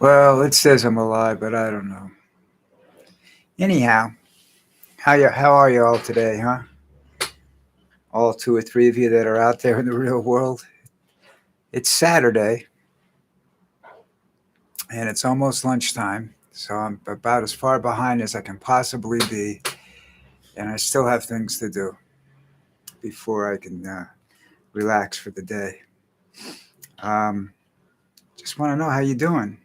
Well, it says I'm alive, but I don't know. Anyhow, how are you all today, huh? All two or three of you that are out there in the real world. It's Saturday, and it's almost lunchtime, so I'm about as far behind as I can possibly be, and I still have things to do before I can relax for the day. Um, just want to know how you doing.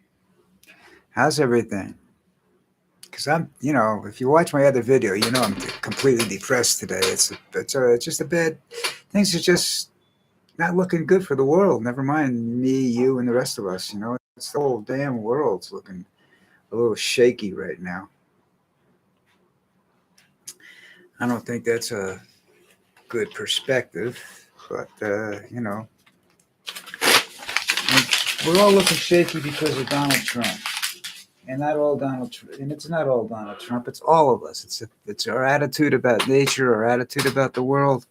How's everything? Because if you watch my other video, I'm completely depressed today. It's just a bad. Things are just not looking good for the world. Never mind me, you, and the rest of us. It's the whole damn world's looking a little shaky right now. I don't think that's a good perspective, but we're all looking shaky because of Donald Trump, and not all Donald, and it's not all Donald Trump. It's all of us. It's our attitude about nature, our attitude about the world,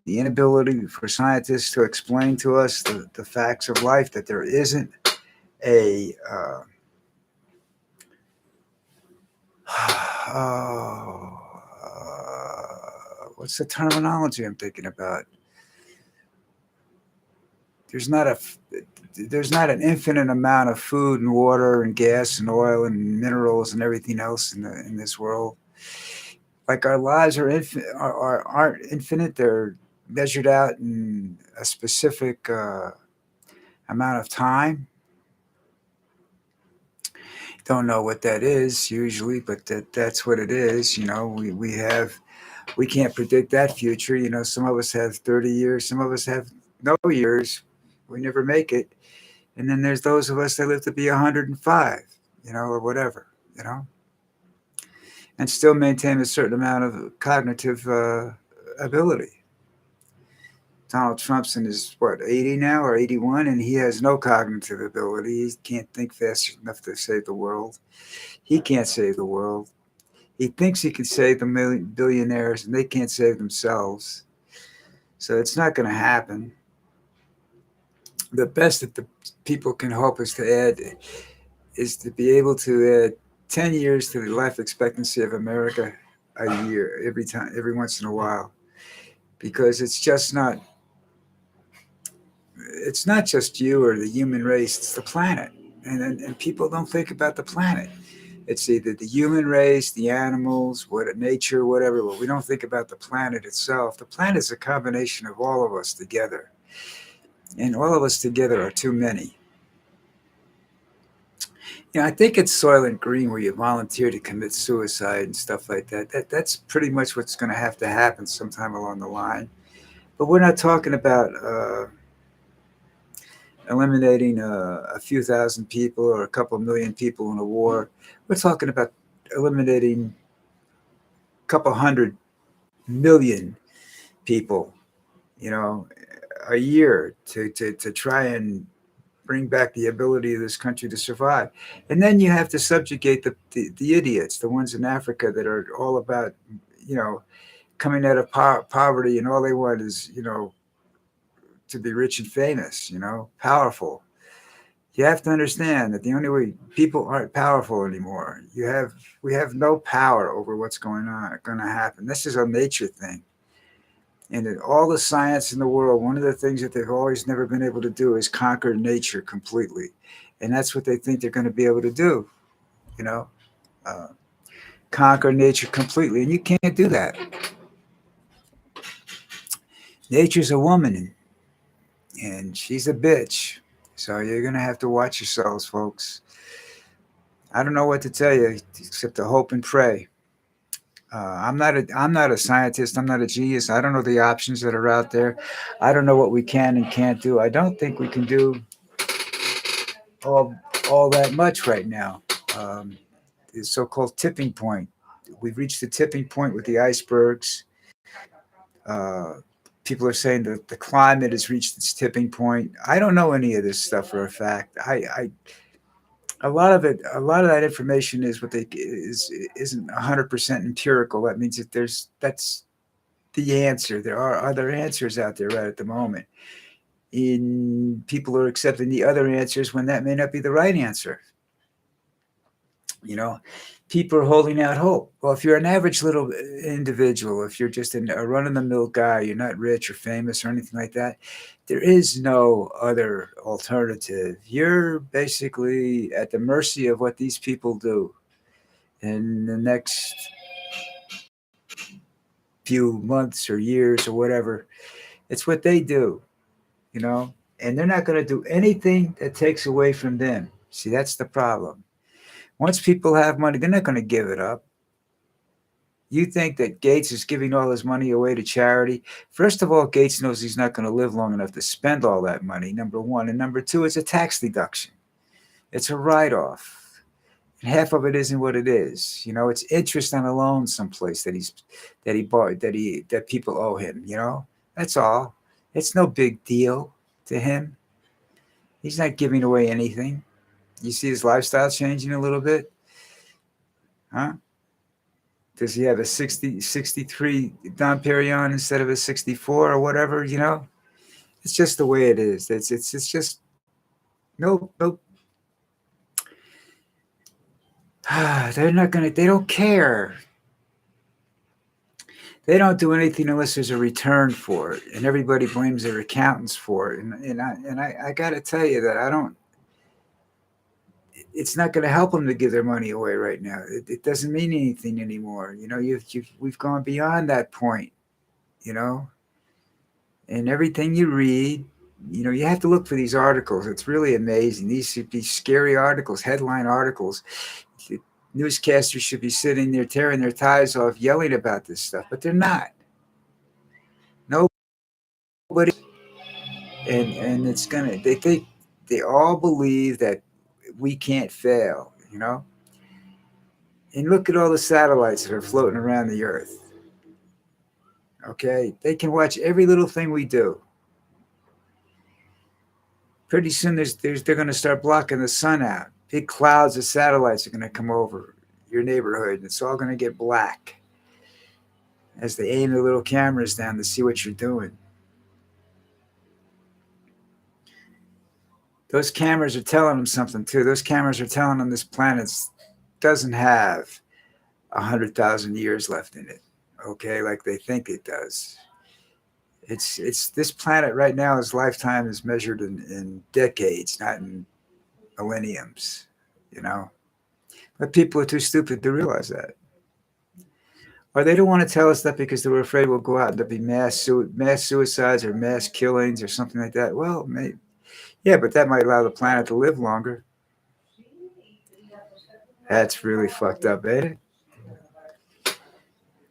the inability for scientists to explain to us the facts of life, that there isn't a oh, what's the terminology I'm thinking about? There's not a there's not an infinite amount of food and water and gas and oil and minerals and everything else in this world. Like our lives aren't infinite. They're measured out in a specific amount of time. Don't know what that is usually, but that's what it is. We can't predict that future. Some of us have 30 years, some of us have no years. We never make it. And then there's those of us that live to be 105, or whatever, and still maintain a certain amount of cognitive ability. Donald Trump's in his, 80 now or 81, and he has no cognitive ability. He can't think fast enough to save the world. He can't save the world. He thinks he can save the billionaires, and they can't save themselves. So it's not going to happen. The best that the people can hope is to be able to add 10 years to the life expectancy of America a year, every once in a while, because it's not just you or the human race, it's the planet. And people don't think about the planet. It's either the human race, the animals, nature, whatever, but we don't think about the planet itself. The planet is a combination of all of us together. And all of us together are too many. I think it's Soylent Green where you volunteer to commit suicide and stuff like that. That's pretty much what's going to have to happen sometime along the line. But we're not talking about eliminating a few thousand people or a couple million people in a war. We're talking about eliminating a couple 100 million people, you know, a year to try and bring back the ability of this country to survive. And then you have to subjugate the idiots, the ones in Africa that are all about, you know, coming out of poverty, and all they want is, to be rich and famous, powerful. You have to understand that the only way people aren't powerful anymore. We have no power over what's going to happen. This is a nature thing. And in all the science in the world, one of the things that they've always never been able to do is conquer nature completely. And that's what they think they're going to be able to do, you know, uh, conquer nature completely. And you can't do that. Nature's a woman, and she's a bitch. So you're going to have to watch yourselves, folks. I don't know what to tell you except to hope and pray. I'm not a scientist. I'm not a genius. I don't know the options that are out there. I don't know what we can and can't do. I don't think we can do all all that much right now. Um, the so-called tipping point. We've reached the tipping point with the icebergs. Uh, People are saying that the climate has reached its tipping point. I don't know any of this stuff for a fact. A lot of that information is what they isn't 100% empirical. That means that that's the answer. There are other answers out there right at the moment. in people are accepting the other answers when that may not be the right answer. You know, people are holding out hope. Well, if you're an average little individual, if you're just a run of the mill guy, you're not rich or famous or anything like that, there is no other alternative. You're basically at the mercy of what these people do in the next few months or years or whatever. It's what they do, you know, and they're not going to do anything that takes away from them. See, that's the problem. Once people have money, they're not going to give it up. You think that Gates is giving all his money away to charity? First of all, Gates knows he's not going to live long enough to spend all that money, number one. And number two, it's a tax deduction, it's a write off. And half of it isn't what it is. You know, it's interest on a loan someplace that he bought that people owe him, you know? That's all. It's no big deal to him. He's not giving away anything. You see his lifestyle changing a little bit? Huh? Does he have a 63 Dom Perignon instead of a 64 or whatever, you know? It's just the way it is. It's just no they're not gonna they don't care. They don't do anything unless there's a return for it. And everybody blames their accountants for it. And I gotta tell you that I don't it's not going to help them to give their money away right now. It doesn't mean anything anymore. You know, we've gone beyond that point, you know, and everything you read, you know, you have to look for these articles. It's really amazing. These should be scary articles, headline articles. The newscasters should be sitting there tearing their ties off, yelling about this stuff, but they're not. Nobody. And it's going to, they think, they all believe that we can't fail, you know? And look at all the satellites that are floating around the earth. Okay, they can watch every little thing we do. Pretty soon, they're going to start blocking the sun out. Big clouds of satellites are going to come over your neighborhood, and it's all going to get black as they aim their little cameras down to see what you're doing. Those cameras are telling them something too. Those cameras are telling them this planet doesn't have 100,000 years left in it. Okay, like they think it does. It's this planet right now. Its lifetime is measured in decades, not in millenniums. You know, but people are too stupid to realize that, or they don't want to tell us that because they were afraid we'll go out and there'll be mass suicides or mass killings or something like that. Well, maybe, yeah, but that might allow the planet to live longer. That's really fucked up, ain't it?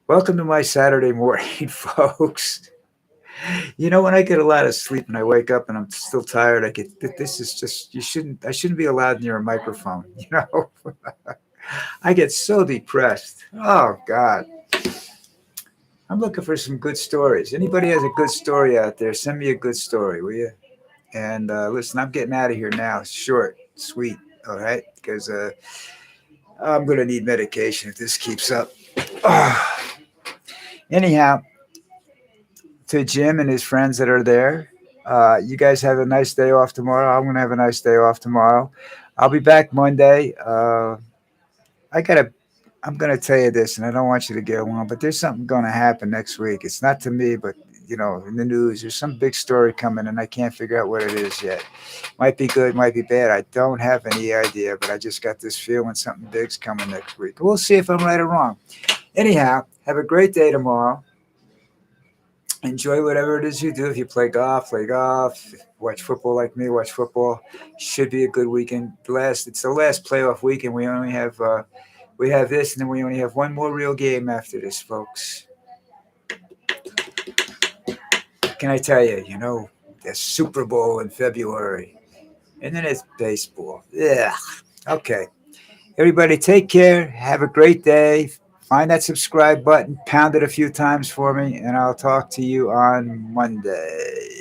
Welcome to my Saturday morning, folks. You know, when I get a lot of sleep and I wake up and I'm still tired, I get this is just I shouldn't be allowed near a microphone. You know, I get so depressed. Oh God, I'm looking for some good stories. Anybody has a good story out there? Send me a good story, will you? And listen, I'm getting out of here now. Short, sweet. All right, because I'm gonna need medication if this keeps up. Anyhow, to Jim and his friends that are there. You guys have a nice day off tomorrow. I'm gonna have a nice day off tomorrow. I'll be back Monday. I gotta. I'm gonna tell you this, and I don't want you to get along, but there's something gonna happen next week. It's not to me, but you know, in the news, there's some big story coming, and I can't figure out what it is yet. Might be good, might be bad. I don't have any idea, but I just got this feeling something big's coming next week. We'll see if I'm right or wrong. Anyhow, have a great day tomorrow. Enjoy whatever it is you do. If you play golf, play golf. Watch football like me, watch football. Should be a good weekend. It's the last playoff weekend. We have this, and then we only have one more real game after this, folks. Can I tell you? You know, the Super Bowl in February, and then it's baseball. Yeah. Okay. Everybody, take care. Have a great day. Find that subscribe button, pound it a few times for me, and I'll talk to you on Monday.